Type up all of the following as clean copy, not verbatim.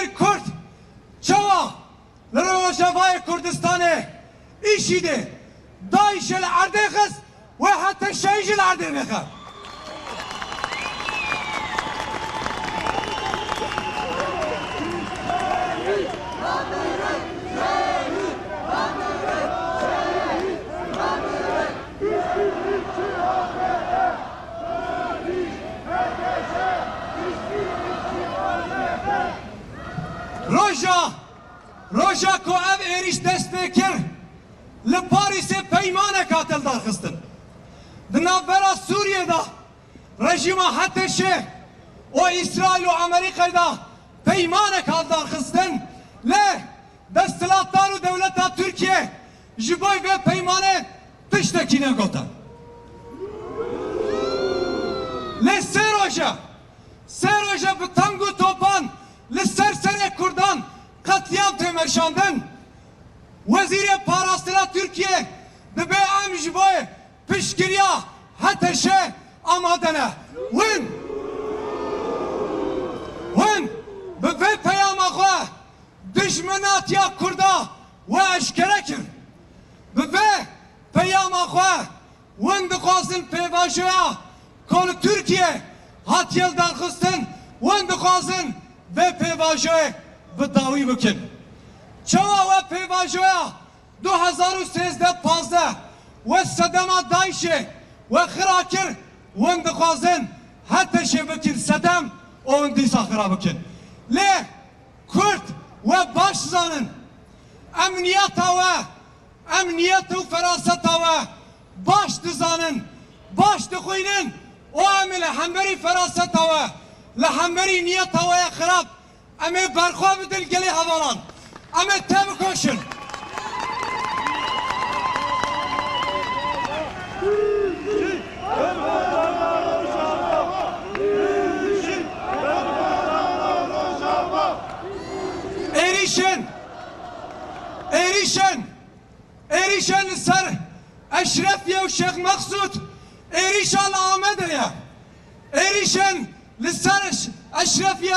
gelin Kürt çava Rojavay Kürdistan'ı işidi Daiş'el Ardekız ve hatta Şeycil Ardekız. Roja ko ev eriş dest pekir li Paris'e peymane katil darxistin. Di navbera Suriye'de rejima Hateş'e o İsrail ve Amerika'da peymane katil darxistin. Le destilatlar u devleta Türkiye jiboy ve peymane tiştekine gotan. Le se roja bu tangu topan li sersere kurdan katliam temerşandın. Vezir-i Parastıla Türkiye dibe am jiboy pişkiriya Hateş'e amadene. Win ve peyama xwe düşmenatiya Kurda ve eşkere kir. Ve peyama xwe win dixwazin pêvajoya konu Türkiye hatiyel darxistin win dixwazin ve pêvajoya bi dawî bikin. Çawa ve pêvajoya 2013-15 ve sedema Daişê ve xirakir win dixwazin Hateşê bikin sedem o win dîsa xira bikin. Lê Kürt ve baş zanin emniyeta ve feraseta ve baş dizanin baş dixwînin o em li hemberî feraseta ve li hemberî niyeta we xirab em ê berxwe bidin gelê hevalan em ê te bikoşin. Erişen ser Eşrefiye ve Şeyh Maksud Erişan Ahmed'e Erişen liser Eşrefiye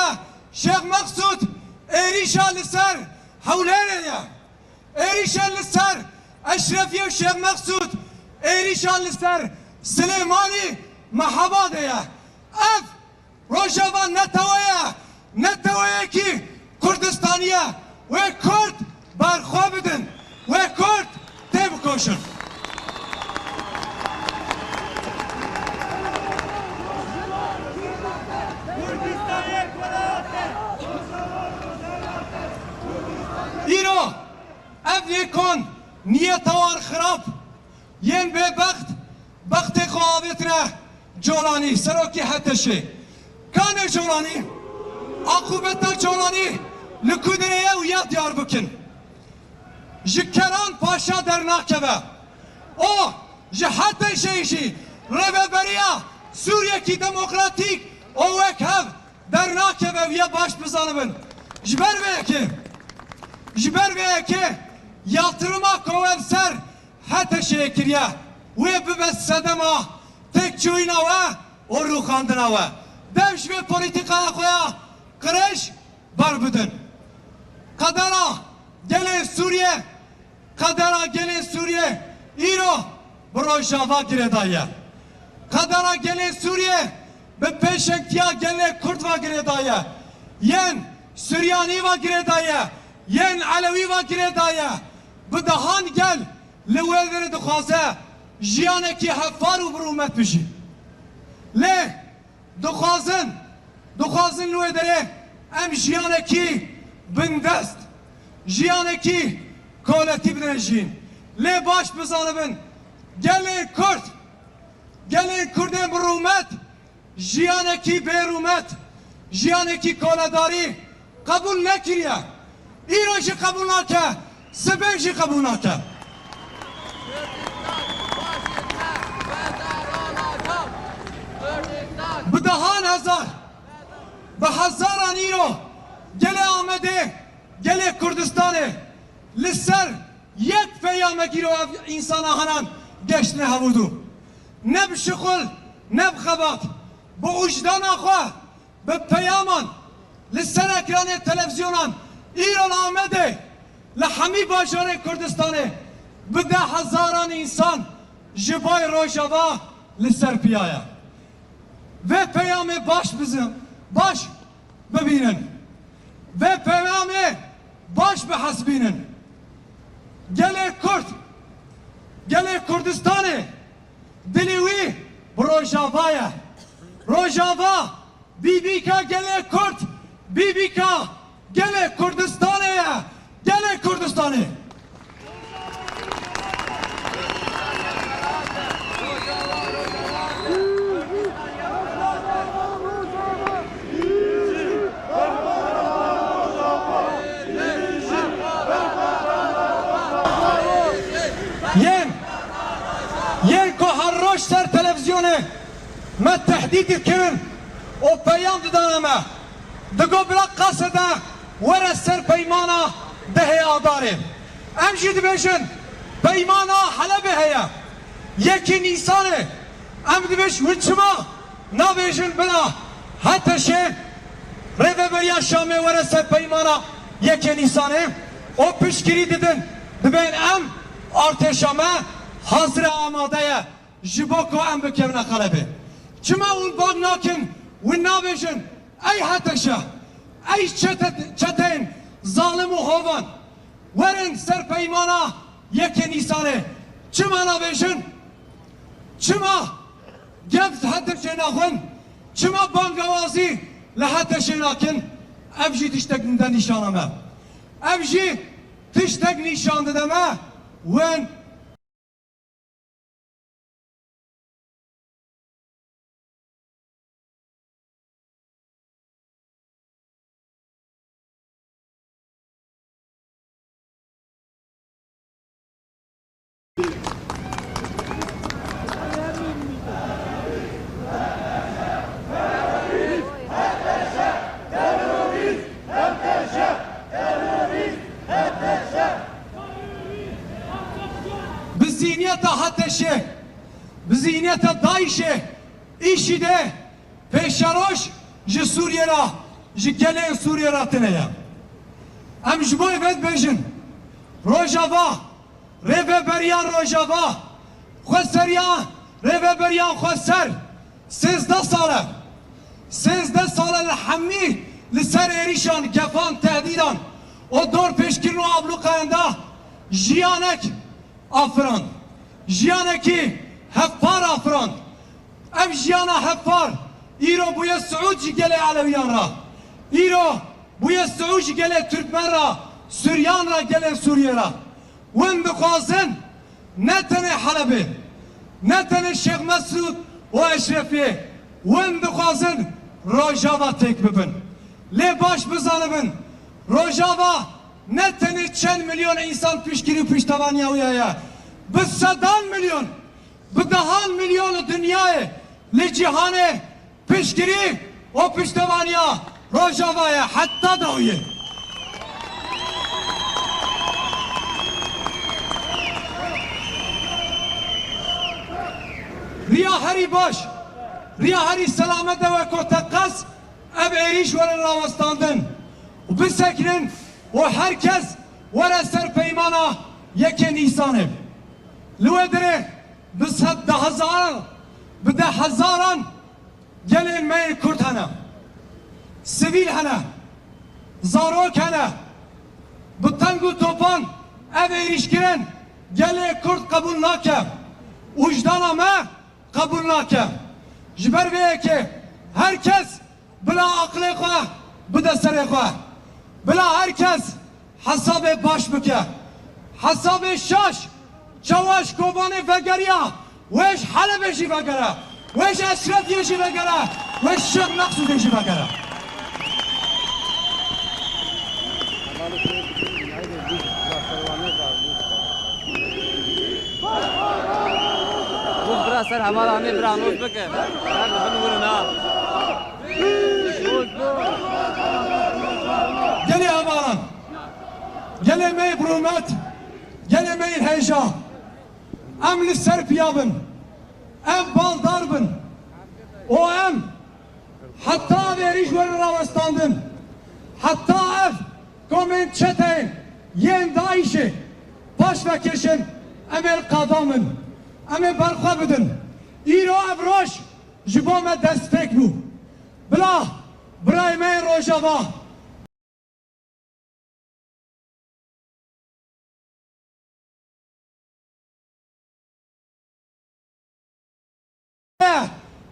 Şeyh Maksud Erişan liser Havlene'ye Erişan liser Eşrefiye ve Şeyh Maksud Erişan liser Süleymani Mahabade'ye Ev Rojava Netavaya ki Kürdistan'ya ve Kürt berxwe bidin ve Kürt te bikoşin. İro ev yekon niyeta var xirab yen bebext baxtê xwe Colani Serokê Hateşê kanê Colani akubeta Colani li Kudireye û ya Diyarbikir ji Keran Paşa dernakeve o ji Hateşê jî rêveberiya Sûriyekî demokratîk o wek hev dernakeve viye baş bizanibin ji ber vê yekê yatırıma koven ser Hateşê kiriye wê bibe sedema tekçûyîna we o rûxandina we dev ji vê polîtîkaya xwe ya qirêj berbidin. Kadera gelê Sûriye îro bi Rojava girêdaye. Kadera gelê Sûriye bi pêşektiya gelê Kurd ve girêdaye. Yen Suryanî ve girêdaye. Yen Elewî ve girêdaye. Bi dehan gel li wê derê dixwaze jiyanekî hevfar û birûmet bijî. Lê dixwazin li wê derê em jiyanekî bindest jiyanekî koletî bidin. Lê baş bizanibin gelê Kurdên birûmet jiyanekî bêrûmet jiyanekî koledarî qebûl nekiriye. îro jî qebûl nake sibê jî qebûl nake. Bi hezaran îro gelê Amedê gelê Kurdistanê li ser yek peyamekî ev insana henan geçtine hevûdû. Ne bi şixul ne bi xebat bi ujdana xwe bi peyaman لسر اکران تلویزیونان ایران آمده لحمی باجار کردستانه بده هزاران انسان جبای روجاوا لسر پیایا و پیام باش بزن باش ببینن و پیام باش بحسبینن گله کرد گله کردستانه دلیوی روجاوایه روجاوا بیبیکا گله کرد بیبیکا گله کردستانه گله کردستانه ين كو هالروش سر تلفزيونه ما التحديد الكرن وبيان دانما دقو بلا قصده ورا سر بيمانا دهي آداره امجي دبيشن بيمانا حلبه هيا يكي نيسانه ام دبيش وچما نابيشن بلا حتى شي ريبه بريا شامي ورا سر بيمانا يكي نيسانه o pişkiri dedin dibin em arteşame hazır amadeye jiboko em bekevne kalebi çima un bag nakin ve nabejin ey hateşe ey çeteyn zalim u hovan verin ser peymana yeke nisane çima nabejin çima gevz hateşe nakın çima bangavazi le hateşe nakin evji tiştekinden nişaname evji tiştek nişandı deme when zihniyete hateşe, zihniyete daişe, işi de peşaroş ji Suriyela, ji gelen Suriyela teneye. Em ji boy ved bejin, Rojava, reveberiyan Rojava, Xweseriyan, reveberiyan Xweser, 13 sale lehemî li ser êrîşan, gefan, tehdidan, o dor peşkirin û ablukayanda jiyanek afran, jiyaneki heffar afran, ev jiyana heffar, îro buye Suud ji gelê Aleviyan ra, îro buye Suud ji gelê Türkmen ra, Süryan ra gelê Suriye ra. Win dixwazin ne tenê Helebê, ne tenê Şeyh Mesûd û Eşrefî, win dixwazin Rojava têk bibin. Lê baş bizanibin, Rojava ne tenê çend milyon insan piştgirî piştevaniya wê ye. Bi sedan milyon, bi dehan milyonu dünyayê li cîhanê piştgirî û piştevaniya Rojavayê heta da wî ye. Riya herî baş, riya herî selamete ve koteqas ev êrîş were rawestandin û bisekinin û herkes were ser peymana yekê Nîsanê. Li wê dirê bi de hezaran gelên me yên Kurd hene, sivîl hene, zarok hene, bi teng û topan ev êrîşkirin gelê Kurd qebûl nake, wijdana me qebûl nake. Ji ber vê yekê herkes bila aqlê xwe bide serê xwe, bila herkes hesabê baş bike, hesabê şaş çawaş Kobanê vegeriya wêj Helebê jî vegere, wêj Eşrefiyê jî vegere, wêj Şeyh Meqsûdê jî vegere. سر همان همه برانوز بکن هر بخون ورنا Geli havalan, geli mey brumet, geli mey heja, em li ser piyabın, em baldarbın, o em hatta veriş verir ravastandın, hatta ev komen çeteyin yen daişi baş vekirşin emel kadamın emel barxa bidin İro ev roş jibome destek bu bla brayme rojava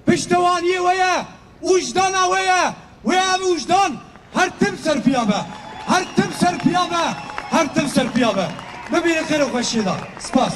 پشتوانی ویا وجدان ویا وجدان هر تم سرپیابه هر تم سرپیابه هر تم سرپیابه ببین خیر و خوشیدا سپاس